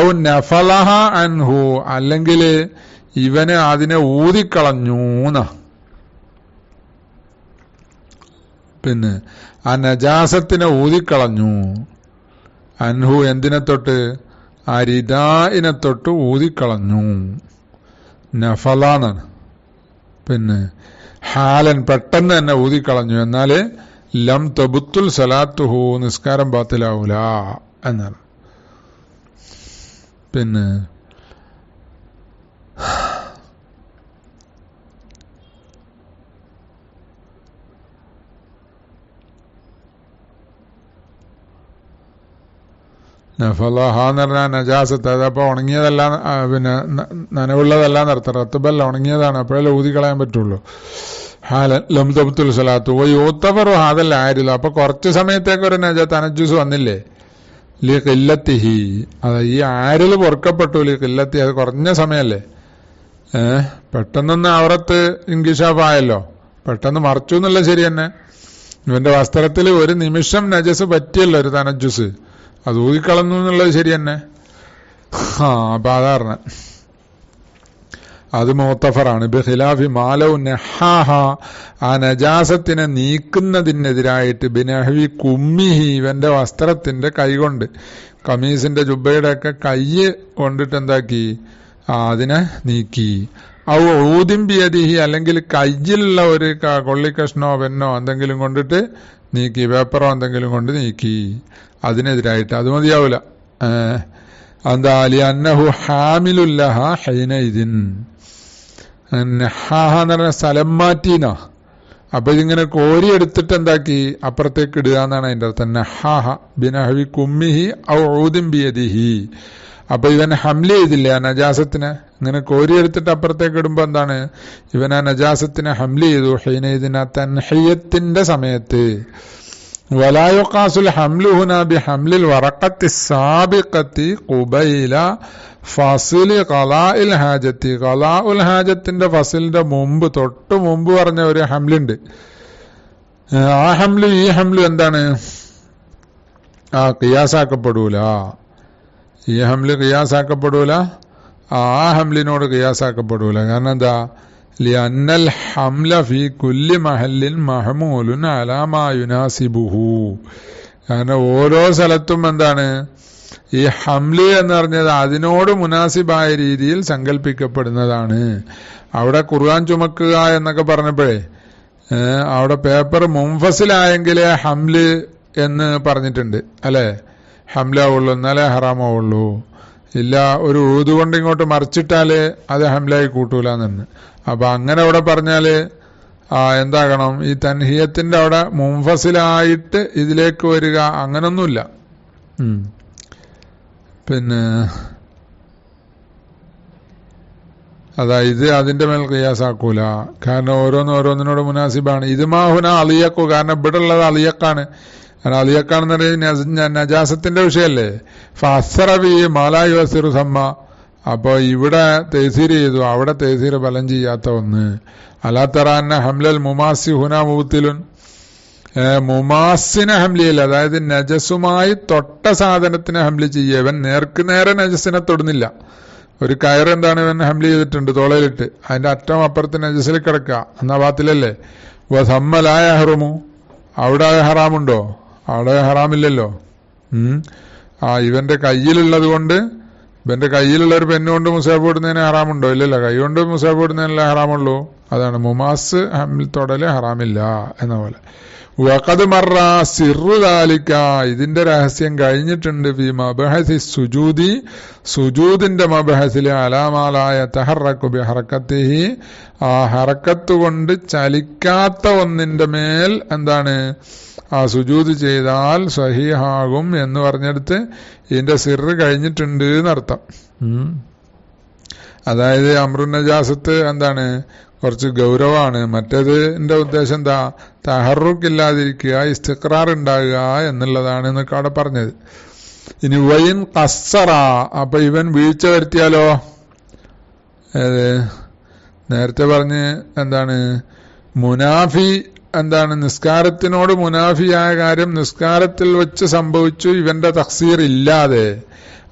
ഔ നഫലഹ അൻഹു അല്ലെങ്കിൽ ഇവന് അതിനെ ഊതിക്കളഞ്ഞൂന്ന. പിന്നെ ആ നജാസത്തിനെ ഊതിക്കളഞ്ഞു. അൻഹു എന്തിനെ തൊട്ട്? ആ റിദാഇനെ തൊട്ട് ഊതിക്കളഞ്ഞു. നഫലാന്നാണ്. പിന്നെ ഹാലൻ പെട്ടെന്ന് തന്നെ ഊതിക്കളഞ്ഞു. എന്നാല് ലം തബുത്തുൽ സലാത്തുഹു നിസ്കാരം ബാത്തിലാവൂല എന്നാണ്. പിന്നെ നഫലഹാന്ന് പറഞ്ഞാൽ നജാസത്ത്, അതപ്പോൾ ഉണങ്ങിയതല്ല, പിന്നെ നനവുള്ളതല്ലാന്നർത്ഥം. റത്തുബല്ല, ഉണങ്ങിയതാണ്. അപ്പോഴല്ലേ ഊതി കളയാൻ പറ്റുള്ളൂ. ലം തബ്തുൽ സലാത്തു യൂത്തഫറു ഹാദൽ ആരില്ല. അപ്പൊ കുറച്ച് സമയത്തേക്ക് ഒരു തനജ്ജുസ് വന്നില്ലേ, ലി ഖില്ലത്തിഹി. അത് ഈ ആരിൽ പൊറുക്കപ്പെട്ടു, ലി ഖില്ലത്തി. അത് കുറഞ്ഞ സമയല്ലേ. പെട്ടെന്നൊന്ന് അവറത്ത് ഇൻകിഷാഫായല്ലോ, പെട്ടെന്ന് മറച്ചു എന്നുള്ള ശരി തന്നെ. ഇവന്റെ വസ്ത്രത്തിൽ ഒരു നിമിഷം നജസ് പറ്റിയല്ലോ, ഒരു തനജ്ജുസ്, അത് ഊതിക്കളഞ്ഞു എന്നുള്ളത് ശരി തന്നെ. അപ്പൊ അതാർന്ന അത് മുത്തഫറാണ്. ബിഖിലാഫി മാലൗ നഹാഹ, ആ നജാസത്തിനെ നീക്കുന്നതിനെതിരായിട്ട് ബിനഹവി കുമ്മിഹി, ഇവന്റെ വസ്ത്രത്തിന്റെ കൈ കൊണ്ട്, കമീസിന്റെ ജുബയുടെ ഒക്കെ കൈ കൊണ്ടിട്ട് എന്താക്കി, അതിനെ നീക്കി. ഔ ഊതിംബിയതിഹി, അല്ലെങ്കിൽ കയ്യിലുള്ള ഒരു കൊള്ളിക്കഷ്ണോ പെന്നോ എന്തെങ്കിലും കൊണ്ടിട്ട് നീക്കി, പേപ്പറോ എന്തെങ്കിലും കൊണ്ട് നീക്കി, അതിനെതിരായിട്ട്. അത് മതിയാവൂല. എന്താ അന്നഹു ഹാമിലുല്ലഹ ഹൈനൈദിൻ. നഹാഹ എന്ന് പറഞ്ഞ സ്ഥലം മാറ്റീനാ. അപ്പൊ ഇതിങ്ങനെ കോരിയെടുത്തിട്ട് എന്താക്കി അപ്പുറത്തേക്ക് ഇടുക എന്നാണ് അതിന്റെ അർത്ഥം. നഹാഹ ബിനഹവി കുമ്മിഹി ഔ ഊദിംബിയദിഹി. അപ്പൊ ഇവൻ ഹംല ചെയ്തില്ല ആ നജാസത്തിനെ. ഇങ്ങനെ കോരിയെടുത്തിട്ട് അപ്പുറത്തേക്ക് ഇടുമ്പോ എന്താണ്, ഇവൻ ആ നജാസത്തിനെ ഹംല ചെയ്തു. ഹൈനൈദിൻ, ആ തൻഹിയത്തിന്റെ സമയത്ത്. ولا يقاس الحمل هنا بحمل الورقة السابقة قبيل فصل قضاء الحاجة. قضاء الحاجത്തിന്റെ ഫസിലിന്റെ മുമ്പ്, തൊട്ട് മുമ്പ് പറഞ്ഞ ഒരു ഹംലുണ്ട്. ആ ഹംല് ഈ ഹംല് എന്താണ്, ഖിയാസാക്കപ്പെടൂല. ഈ ഹംല് ഖിയാസാക്കപ്പെടൂല, ആ ഹംലിനോട് ഖിയാസാക്കപ്പെടൂല. കാരണം എന്താ, ലിഅന്നൽ ഹംല ഫീ കുല്ലി മഹല്ലിൻ മഹ്മൂലുൻ അലാ മാ യുനാസിബുഹു. കാരണം ഓരോ സ്ഥലത്തും എന്താണ്, ഈ ഹംല് എന്ന് പറഞ്ഞത് അതിനോട് മുനാസിബായ രീതിയിൽ സങ്കല്പിക്കപ്പെടുന്നതാണ്. അവിടെ ഖുർആൻ ചുമക്കുക എന്നൊക്കെ പറഞ്ഞപ്പോഴേ അവിടെ പേപ്പർ മുൻഫസിലായെങ്കിലേ ഹംല് എന്ന് പറഞ്ഞിട്ടുണ്ട് അല്ലെ. ഹംലാവുള്ളൂ, എന്നാലേ ഹറാമാവുള്ളൂ. ഇല്ല, ഒരു ഊതുകൊണ്ട് ഇങ്ങോട്ട് മറിച്ചിട്ടാല് അത് ഹംലായി കൂട്ടൂലെന്ന്. അപ്പൊ അങ്ങനെ അവിടെ പറഞ്ഞാല് എന്താകണം, ഈ തൻഹിയത്തിന്റെ അവിടെ മുൻഫസിലായിട്ട് ഇതിലേക്ക് വരിക, അങ്ങനൊന്നുമില്ല. പിന്നെ അതായത് അതിന്റെ മേൽ ഖിയാസാക്കൂല. കാരണം ഓരോന്നിനോട് മുനാസിബാണ്. ഇത് മാഹുന അലിയക്കു, കാരണം ഇവിടെ ഉള്ളത് അലിയക്കാണ്. കാരണം അലിയക്കാണെന്ന് പറയുന്നത് നജാസത്തിന്റെ വിഷയല്ലേ. ഫഅസ്റബി മാലായു അസിറു സമ്മ. അപ്പൊ ഇവിടെ തേസീർ ചെയ്തു, അവിടെ തേസീർ ബലം ചെയ്യാത്ത ഒന്ന്. അലാത്തറാന്ന ഹംലൽ മുമാസി ഹുന മുബത്തിലുൻ. മുമാസിനെ ഹംലി ചെയ്യില്ല, അതായത് നജസുമായി തൊട്ട സാധനത്തിനെ ഹംലി ചെയ്യവൻ നേർക്ക് നേരെ നജസിനെ തൊടുന്നില്ല. ഒരു കയറ് എന്താണ് ഇവൻ ഹംലി ചെയ്തിട്ടുണ്ട് തോളയിലിട്ട്, അതിന്റെ അറ്റം അപ്പുറത്ത് നജസിൽ കിടക്കുക, എന്നാ ബാത്തിലല്ലേ. സമ്മലായ ഹറുമു, അവിടെ ഹറാമുണ്ടോ? അവിടെ ഹറാമില്ലല്ലോ. ഇവന്റെ കയ്യിലുള്ളത് കൊണ്ട്, ഇവന്റെ കയ്യിലുള്ള ഒരു പെണ്ണുകൊണ്ട് മുസാഫ് ഇടുന്നതിന് ഹറാമുണ്ടോ? ഇല്ലല്ലോ, കൈ കൊണ്ട് മുസാഫ് ഇടുന്നതിനല്ലേ ഹറാമുള്ളൂ. അതാണ് മുമാസ് ഹംൽ തൊടല് ഹറാമില്ല എന്ന പോലെ. വഖദ് മറ സിറു ദാലിക, ഇതിന്റെ രഹസ്യം കഴിഞ്ഞിട്ടുണ്ട്. ഫി മബഹസി സുജൂദി, സുജൂദിന്റെ മബഹസിലെ അലാമാലായ തഹറക്കു ബി ഹറക്കത്തിഹി, ആ ഹറക്കത്ത് കൊണ്ട് ചലിക്കാത്ത ഒന്നിന്റെ മേൽ എന്താണ് ആ സുജൂദ് ചെയ്താൽ സഹീഹാകും എന്ന് പറഞ്ഞെടുത്ത് ഇതിന്റെ സിറ് കഴിഞ്ഞിട്ടുണ്ട് എന്നർത്ഥം. അതായത് അമ്രുൻ നജാസത്ത് എന്താണ്, കുറച്ച് ഗൗരവമാണ്. മറ്റേതിന്റെ ഉദ്ദേശം എന്താ, തഹറുക്കില്ലാതിരിക്കുക, ഇസ്തിഖ്റാർ ഉണ്ടാകുക എന്നുള്ളതാണ് എന്നൊക്കെ അവിടെ പറഞ്ഞത്. ഇനി വൈൻ കസ്സറ, അപ്പൊ ഇവൻ വീഴ്ച വരുത്തിയാലോ? നേരത്തെ പറഞ്ഞ് എന്താണ്, മുനാഫി എന്താണ്, നിസ്കാരത്തിനോട് മുനാഫിയായ കാര്യം നിസ്കാരത്തിൽ വെച്ച് സംഭവിച്ചു, ഇവന്റെ തഖ്സീർ ഇല്ലാതെ.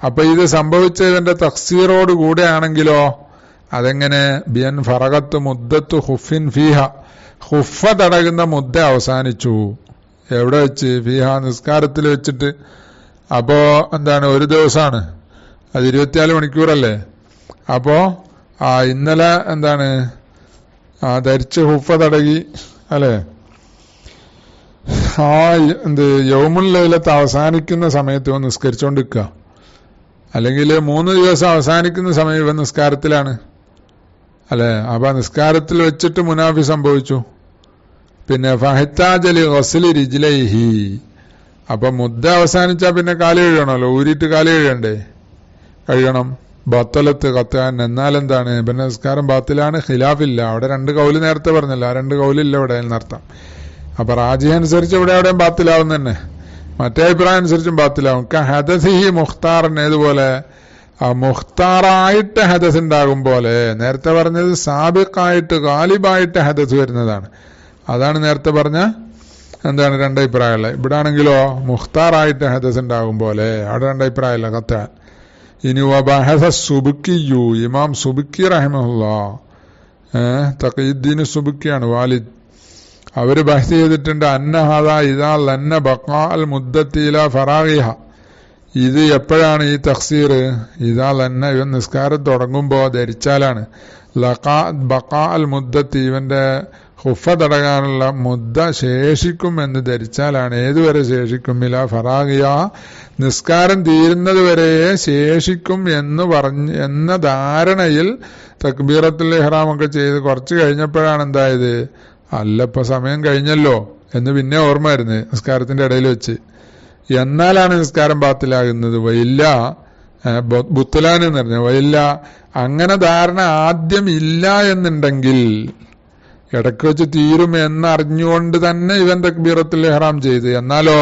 അപ്പൊ ഇത് സംഭവിച്ച ഇവന്റെ തഖ്സീറോട് കൂടെ ആണെങ്കിലോ അതെങ്ങനെ, ബിയൻ ഫറഗത്ത് മുദ്ദത്ത് ഹുഫിൻ ഫീഹ, ഹുഫ തടകുന്ന മുദ്ദ അവസാനിച്ചു. എവിടെ വെച്ച്? ഫീഹ, നിസ്കാരത്തിൽ വെച്ചിട്ട്. അപ്പോ എന്താണ്, ഒരു ദിവസമാണ്, അത് 24 മണിക്കൂറല്ലേ. അപ്പോ ഇന്നലെ എന്താണ് ധരിച്ച് ഹുഫ തടകി അല്ലെ, യൗമുൽ ലൈലത്ത് അവസാനിക്കുന്ന സമയത്ത് ഇവൻ നിസ്കരിച്ചുകൊണ്ടിരിക്കുക, അല്ലെങ്കിൽ 3 ദിവസം അവസാനിക്കുന്ന സമയം ഇവൻ നിസ്കാരത്തിലാണ് അല്ലെ. അപ്പൊ നിസ്കാരത്തിൽ വെച്ചിട്ട് മുനാഫി സംഭവിച്ചു. പിന്നെ ഫഹത്താജലി ഗസ്ലി റിജ്ലൈഹി, അപ്പൊ മുദ്ദ അവസാനിച്ചാ പിന്നെ കാല് കഴുകണമല്ലോ, ഊരിയിട്ട് കാല് കഴുകണം. ബത്തലത്ത് കത്താൻ, എന്നാൽ എന്താണ് പിന്നെ നിസ്കാരം ബാത്തിലാണ്, ഖിലാഫില്ല. അവിടെ 2 കൗല് നേരത്തെ പറഞ്ഞല്ലോ, ആ 2 കൗലില്ല ഇവിടെ എന്നർത്ഥം. അപ്പൊ റാജി അനുസരിച്ച് എവിടെയും ബാത്തിലാവും തന്നെ, മറ്റേ അഭിപ്രായം അനുസരിച്ചും ബാത്തിലാവും. ഹദസിഹി മുഖ്താറിന് ഏതുപോലെ മുഖ്താറായിട്ട് ഹദസ് ഉണ്ടാകും പോലെ, നേരത്തെ പറഞ്ഞത് സാബിഖായിട്ട് ഗാലിബായിട്ട് ഹദസ് വരുന്നതാണ്. അതാണ് നേരത്തെ പറഞ്ഞ എന്താണ് 2 അഭിപ്രായമുള്ളത്. ഇവിടെ ആണെങ്കിലോ മുഖ്താറായിട്ട് ഹദസ് ഉണ്ടാകും പോലെ, അവിടെ 2 അഭിപ്രായമല്ല കത്താൻ. ഇനി വബഹസ സുബുക്കിയു, ഇമാം സുബുക്കി റഹിമഹുല്ലാഹ്, തഖീദ്ദീൻ സുബുക്കിയാണ് വാലിദ്, അവര് ബഹസ് ചെയ്തിട്ടുണ്ട്. അന്നഹദ ഇദാ ലന്ന ബഖാഅൽ മുദ്ദത്തി ഇലാ ഫറാഗിഹ, ഇത് എപ്പോഴാണ് ഈ തഖ്സീർ? ഇദാ ലന്ന, ഇവൻ നിസ്കാരം തുടങ്ങുമ്പോ ധരിച്ചാലാണ്. ബഖാഅൽ മുദ്ദത്തി, ഇവന്റെ ഹുഫ തടകാനുള്ള മുദ്ദ ശേഷിക്കും എന്ന് ധരിച്ചാലാണ്. ഏതുവരെ ശേഷിക്കും? ഇലാ ഫറാഗിഹ, നിസ്കാരം തീരുന്നത് വരെ ശേഷിക്കും എന്ന ധാരണയിൽ തക്ബീറത്തുൽ ഇഹ്റാം ഒക്കെ ചെയ്ത് കുറച്ച് കഴിഞ്ഞപ്പോഴാണ് എന്തായത്, അല്ല ഇപ്പൊ സമയം കഴിഞ്ഞല്ലോ എന്ന് പിന്നെ ഓർമ്മ വരുന്നത് നിസ്കാരത്തിന്റെ ഇടയിൽ വെച്ച്. എന്നാലാണ് നിസ്കാരം ബാത്തിലാകുന്നത്. വയില്ല ബുത്തലാൻ എന്ന് പറഞ്ഞു. വയില്ല, അങ്ങനെ ധാരണ ആദ്യം ഇല്ല എന്നുണ്ടെങ്കിൽ, ഇടയ്ക്ക് വെച്ച് തീരും എന്നറിഞ്ഞുകൊണ്ട് തന്നെ ഇവൻ തക്ബീറത്തുൽ ഇഹ്റാം ചെയ്ത്, എന്നാലോ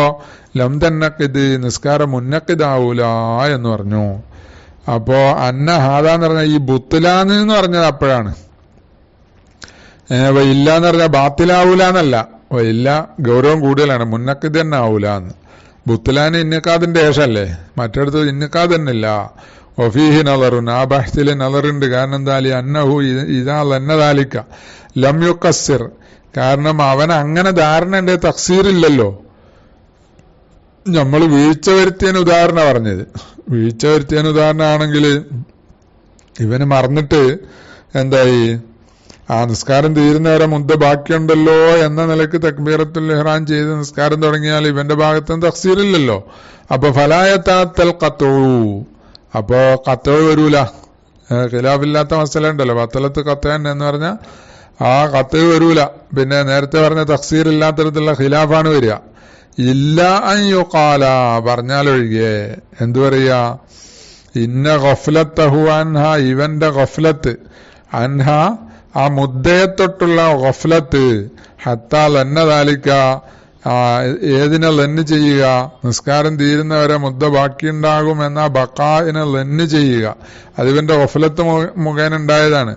ലം തന്നഖിദ്, നിസ്കാരം മുന്നഖിദാവൂല എന്ന് പറഞ്ഞു. അപ്പോ ഹാദ എന്ന് പറഞ്ഞാൽ ഈ ബുത്തലാന്ന് എന്ന് പറഞ്ഞത് അപ്പോഴാണ്. വയില്ല എന്ന് പറഞ്ഞാൽ ബാത്തിലാവൂല എന്നല്ല, വയില്ല ഗൗരവം കൂടുതലാണ്, മുന്നഖിദ് തന്നെ ആവൂല എന്ന്. ബുത്തലാന് ഇന്നക്കാദിന്റെ ശേഷമല്ലേ, മറ്റിടത്ത് ഇന്നക്കാദ് തന്നെ ഇല്ല. വഫീഹി നളറുൻ, ആ ബഹ്സിൽ നളറുണ്ട്. കാരണം എന്താ? അന്നഹു ഇദാ ലന്നദാലിക ലം യുഖസ്സിർ, കാരണം അവൻ അങ്ങനെ ധാരണ ഉണ്ട്, തഖ്സീറില്ലല്ലോ. നമ്മൾ വീഴ്ച വരുത്തിയതിന് ഉദാഹരണ പറഞ്ഞത്. വീഴ്ച വരുത്തിയതിന് ഉദാഹരണമാണെങ്കിൽ ഇവന് മറന്നിട്ട് എന്തായി, ആ നിസ്കാരം തീരുന്നവരെ മുദ്ദ ബാക്കിയുണ്ടല്ലോ എന്ന നിലയ്ക്ക് തക്ബീറത്തുൽ ഇഹ്റാം ചെയ്ത് നിസ്കാരം തുടങ്ങിയാൽ ഇവന്റെ ഭാഗത്തും തഖ്സീറില്ലല്ലോ. അപ്പൊ ഫലായത്താത്തൽ ഖത്ഉ, അപ്പോ ഖത്ഉ വരൂല. ഖിലാഫില്ലാത്ത മസല ഉണ്ടല്ലോ, ബത്തലത്ത് ഖത്അൻ എന്ന് പറഞ്ഞാൽ ആ ഖത്ഉ വരൂല. പിന്നെ നേരത്തെ പറഞ്ഞ തഖ്സീർ ഇല്ലാത്തരത്തിലുള്ള ഖിലാഫാണ് വരിക. ഇല്ല അൻ യുഖാല, പറഞ്ഞാലൊഴികെ. എന്തു പറയാ? ഇന്ന ഗഫ്ലത്തഹു അൻഹ, ഇവന്റെ ഗഫ്ലത്ത്, അൻഹ ആ മുദ്ദയെ തൊട്ടുള്ള ഗഫ്ലത്ത്, ഹത്താ ലന്നദാലിക, ഏതിനെ ലന്ന് ചെയ്യുക, നിസ്കാരം തീരുന്നവരെ മുദ്ദ ബാക്കിയുണ്ടാകും എന്ന ബഖാഇനെ ലന്ന് ചെയ്യുക, അതിവന്റെ ഗഫ്ലത്ത് മുഖേന ഉണ്ടായതാണ്.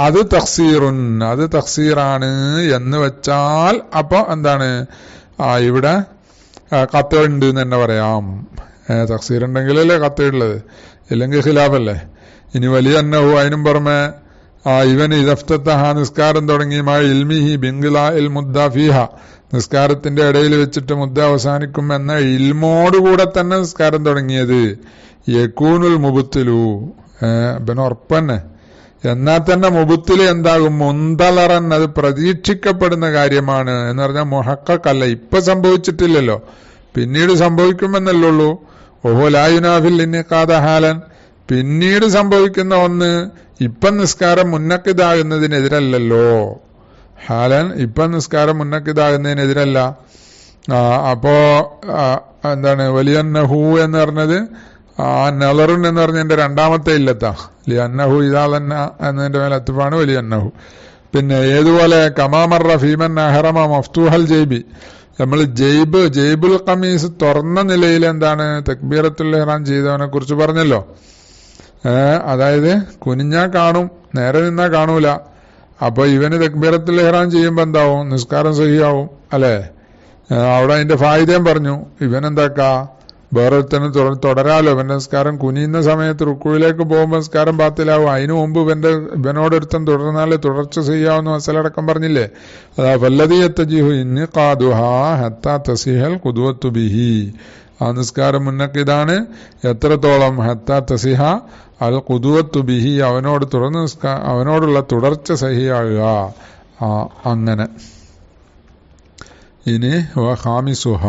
അത് തഖ്സീറുൻ, അത് തഖ്സീറാണ് എന്ന് വെച്ചാൽ അപ്പൊ എന്താണ്, ഇവിടെ ഖത്അ ഉണ്ട് എന്ന് തന്നെ പറയാം. തഖ്സീർ ഉണ്ടെങ്കിലല്ലേ ഖത്അ ഉള്ളത്, ഇല്ലെങ്കിൽ ഖിലാഫല്ലേ. ഇനി വലിയ അന്നഹു, അതിനും പുറമെ ഇവന് ഇദഫ്തഹ, നിസ്കാരം തുടങ്ങി, മാ ഇൽമിഹി ബിൻഖിലാഇൽ മുദ്ദ ഫീഹ, നിസ്കാരത്തിന്റെ ഇടയിൽ വെച്ചിട്ട് മുദ്ദ അവസാനിക്കും എന്ന ഇൽമോടുകൂടെ തന്നെ നിസ്കാരം തുടങ്ങിയത്, യകൂനുൽ മുബ്തിലു, ഇവന് ഉറപ്പന്നെ. എന്നാൽ തന്നെ മുബ്തില് എന്താകും? മുന്തലറൻ, അത് പ്രതീക്ഷിക്കപ്പെടുന്ന കാര്യമാണ് എന്ന് പറഞ്ഞാൽ മുഹഖഖല്ല, ഇപ്പൊ സംഭവിച്ചിട്ടില്ലല്ലോ, പിന്നീട് സംഭവിക്കുമെന്നല്ലേ ഉള്ളൂ. ഓഹോ ലാ യുനാഫിൽ ഇൻഖാദ ഹാലൻ, പിന്നീട് സംഭവിക്കുന്ന ഒന്ന് ഇപ്പം നിസ്കാരം മുന്നക്കിതാകുന്നതിനെതിരല്ലോ. ഹാലൻ ഇപ്പം നിസ്കാരം മുന്നക്കിതാകുന്നതിനെതിരല്ല. അപ്പോ എന്താണ് വലിയ നഹു എന്ന് പറഞ്ഞത്, നളറുൻ എന്ന് പറഞ്ഞതിന്റെ 2ാമത്തെ ഇല്ലത്താ. ലിയന്നഹു ഇദാലന്ന എന്നതിന്റെ മേലെ അത്തുഫാണ് വലിയ നഹു. പിന്നെ ഏതുപോലെ കമാമറ ഫീമൻ അഹറമ മഫ്തൂഹൽ ജൈബി, നമ്മൾ ജൈബുൽ ഖമീസ് തുറന്ന നിലയിൽ എന്താണ് തക്ബീറത്തുൽ ഇഹ്റാം ചെയ്തവനെ കുറിച്ച് പറഞ്ഞല്ലോ. അതായത് കുനിഞ്ഞാ കാണും, നേരെ നിന്നാ കാണൂല. അപ്പൊ ഇവന് തക്ബീറത്തുൽ ഇഹ്റാം ചെയ്യുമ്പോ എന്താവും? നിസ്കാരം സഹിയാവും അല്ലെ. അവിടെ അതിന്റെ ഫായിദയും പറഞ്ഞു. ഇവനെന്താക്കാ, വേറൊരുത്തന് തുടരാലോ. ഇവന്റെ നിസ്കാരം കുനിയുന്ന സമയത്ത് റുക്കുവിലേക്ക് പോകുമ്പോൾ നിസ്കാരം ബാത്തിലാവും. അതിനു മുമ്പ് ഇവനോടൊരുത്തൻ തുടർന്നാലേ തുടർച്ച ചെയ്യാവുന്ന മസലടക്കം പറഞ്ഞില്ലേ. അതാ ഫല്ലദീ യത്തജിഹു ഇൻഖാദുഹാ ഹത്താ തസിഹൽ ഖുദ്വത്തു ബിഹി, ആ നിസ്കാരം മുന്നക്കിതാണ്. എത്രത്തോളം? ഹത്താ തസിഹ അൽ ഖുദുവത്തു ബിഹി, അവനോടുള്ള തുടർച്ച സഹിയാകുക. അങ്ങനെ. ഇനി ഖാമിസുഹ